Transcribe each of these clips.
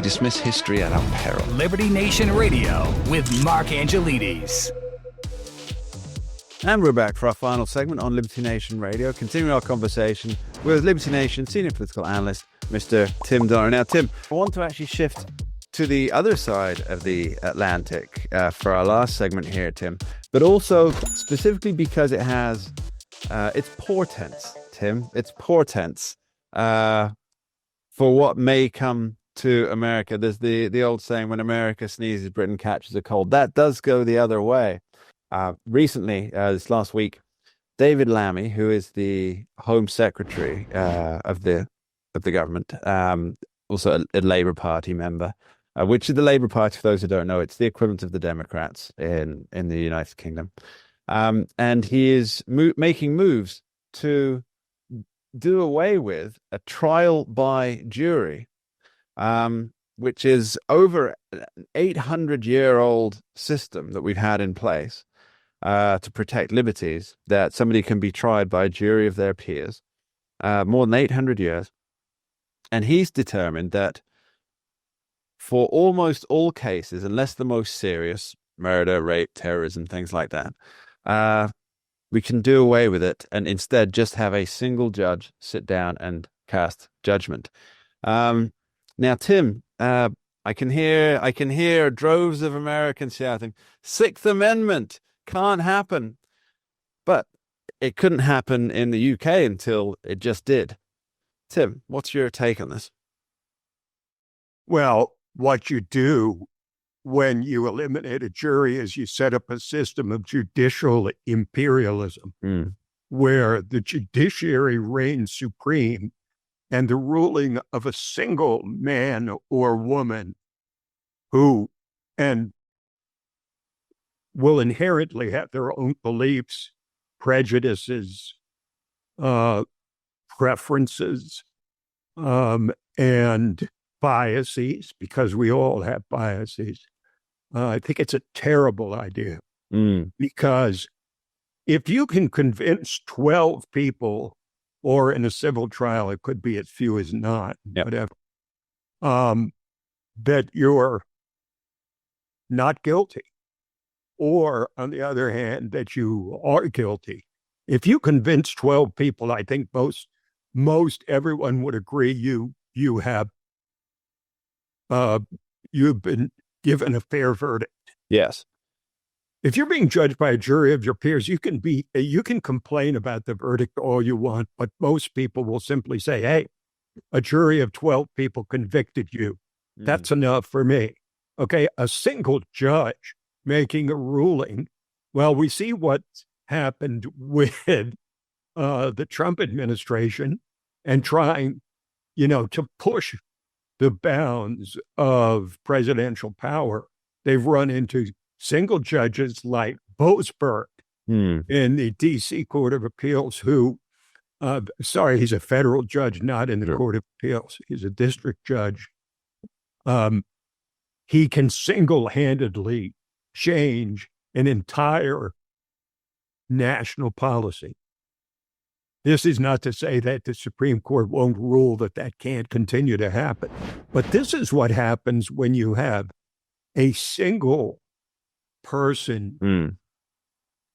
dismiss history at our peril. Liberty Nation Radio with Mark Angelides. And we're back for our final segment on Liberty Nation Radio, continuing our conversation with Liberty Nation senior political analyst, Mr. Tim Donner. Now, Tim, I want to actually shift to the other side of the Atlantic for our last segment here, Tim, but also specifically because it has its portents, Tim. It's portents for what may come to America. There's the old saying, when America sneezes, Britain catches a cold. That does go the other way. Recently, this last week, David Lammy, who is the Home Secretary of the government, also a Labour Party member, which is the Labour Party, for those who don't know, it's the equivalent of the Democrats in the United Kingdom. And he is making moves to do away with a trial by jury, which is over an 800-year-old system that we've had in place to protect liberties, that somebody can be tried by a jury of their peers, more than 800 years. And he's determined that for almost all cases, unless the most serious, murder, rape, terrorism, things like that, we can do away with it and instead just have a single judge sit down and cast judgment. Now, Tim, I can hear droves of Americans shouting, Sixth Amendment can't happen. But it couldn't happen in the UK until it just did. Tim, what's your take on this? Well, what you do when you eliminate a jury is you set up a system of judicial imperialism where the judiciary reigns supreme and the ruling of a single man or woman who will inherently have their own beliefs, prejudices, preferences, and biases, because we all have biases. I think it's a terrible idea because if you can convince 12 people, or in a civil trial, it could be as few as 9, whatever, that you're not guilty, or on the other hand, that you are guilty. If you convince 12 people, I think most everyone would agree you have you've been given a fair verdict. Yes. If you're being judged by a jury of your peers, you can complain about the verdict all you want, but most people will simply say, hey, a jury of 12 people convicted you. That's enough for me. Okay, a single judge making a ruling. Well, we see what's happened with the Trump administration and trying, to push the bounds of presidential power. They've run into single judges like Boasberg in the D.C. Court of Appeals, who, he's a federal judge, not in the Court of Appeals. He's a district judge. He can single-handedly change an entire national policy. This is not to say that the Supreme Court won't rule that can't continue to happen. But this is what happens when you have a single person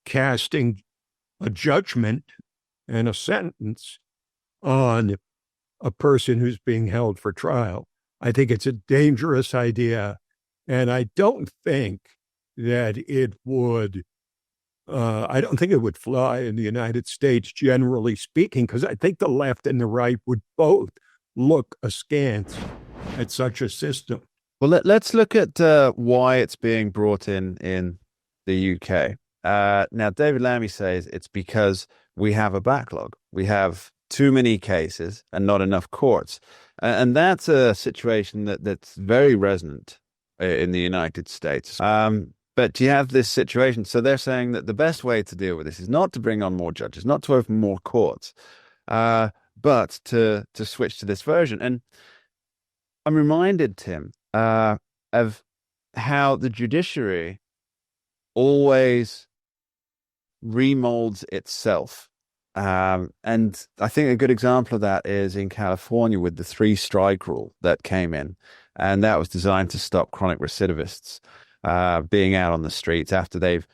casting a judgment and a sentence on a person who's being held for trial. I think it's a dangerous idea, and I don't think that it would fly in the United States, generally speaking, because I think the left and the right would both look askance at such a system. Well, let's look at why it's being brought in the UK. Now, David Lammy says it's because we have a backlog. We have too many cases and not enough courts. And that's a situation that's very resonant in the United States. But you have this situation. So they're saying that the best way to deal with this is not to bring on more judges, not to open more courts, but to switch to this version. And I'm reminded, Tim, of how the judiciary always remolds itself And I think a good example of that is in California with the 3-strike rule that came in. And that was designed to stop chronic recidivists being out on the streets after they've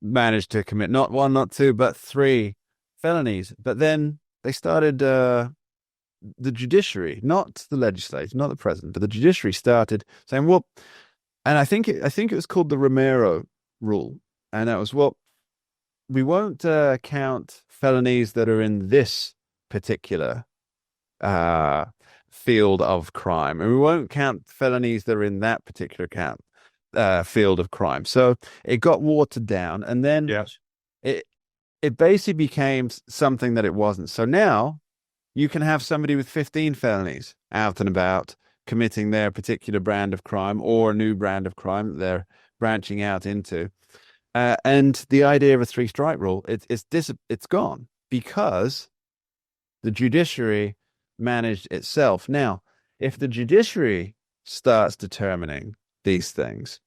managed to commit not 1, not 2, but 3 felonies. But then they started the judiciary, not the legislature, not the president, but the judiciary started saying, well, and I think it was called the Romero rule. And that was, well, we won't count felonies that are in this particular field of crime, and we won't count felonies that are in that particular field of crime. So it got watered down, and then Yes. it basically became something that it wasn't. So now you can have somebody with 15 felonies out and about committing their particular brand of crime or a new brand of crime that they're branching out into. And the idea of a 3-strike rule, it's gone because the judiciary managed itself. Now, if the judiciary starts determining these things,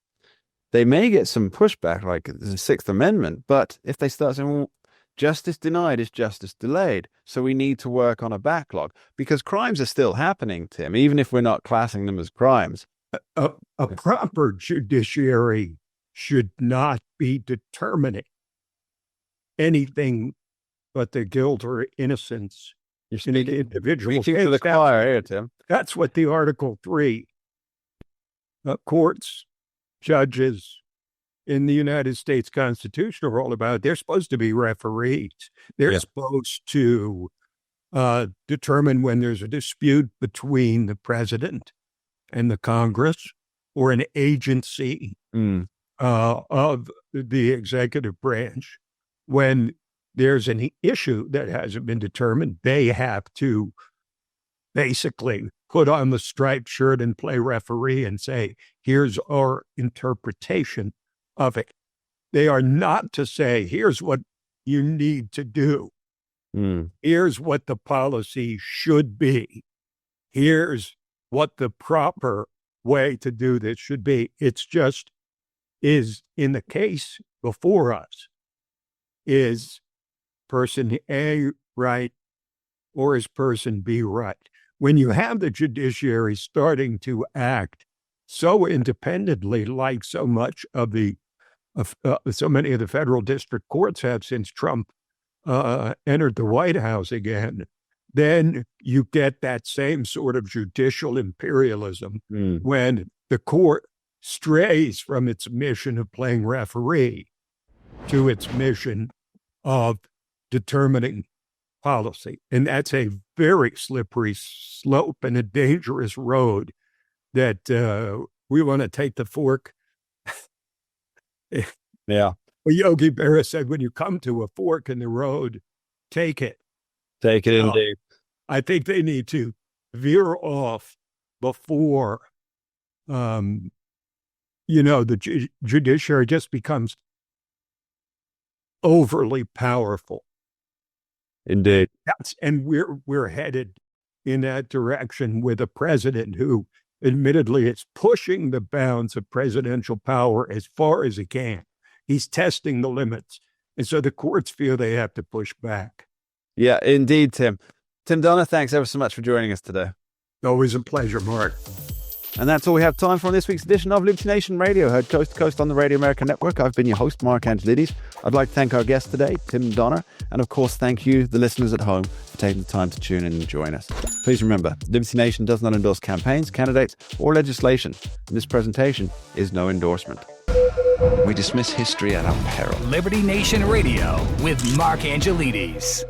they may get some pushback, like the Sixth Amendment. But if they start saying, well, justice denied is justice delayed, so we need to work on a backlog, because crimes are still happening, Tim, even if we're not classing them as crimes. A proper judiciary should not be determining anything but the guilt or innocence in an individual. Reaching to the choir here, Tim. That's what the Article 3 courts, judges in the United States Constitution are all about. They're supposed to be referees. They're supposed to determine when there's a dispute between the president and the Congress or an agency of the executive branch. When there's an issue that hasn't been determined, they have to basically put on the striped shirt and play referee and say, here's our interpretation of it. They are not to say, here's what you need to do. Here's what the policy should be. Here's what the proper way to do this should be. It's just, is in the case before us, is person A right or is person B right? When you have the judiciary starting to act so independently, like so many of the federal district courts have since Trump entered the White House again, then you get that same sort of judicial imperialism when the court strays from its mission of playing referee to its mission of determining policy. And that's a very slippery slope and a dangerous road that we want to take the fork. Yeah. Well, Yogi Berra said, when you come to a fork in the road, take it. Take it indeed. I think they need to veer off before, the judiciary just becomes overly powerful. Indeed. And we're headed in that direction with a president who admittedly is pushing the bounds of presidential power as far as he can. He's testing the limits. And so the courts feel they have to push back. Yeah, indeed, Tim. Tim Donner, thanks ever so much for joining us today. Always a pleasure, Mark. And that's all we have time for on this week's edition of Liberty Nation Radio, heard coast to coast on the Radio America Network. I've been your host, Mark Angelides. I'd like to thank our guest today, Tim Donner, and of course, thank you, the listeners at home, for taking the time to tune in and join us. Please remember, Liberty Nation does not endorse campaigns, candidates, or legislation. And this presentation is no endorsement. We dismiss history at our peril. Liberty Nation Radio with Mark Angelides.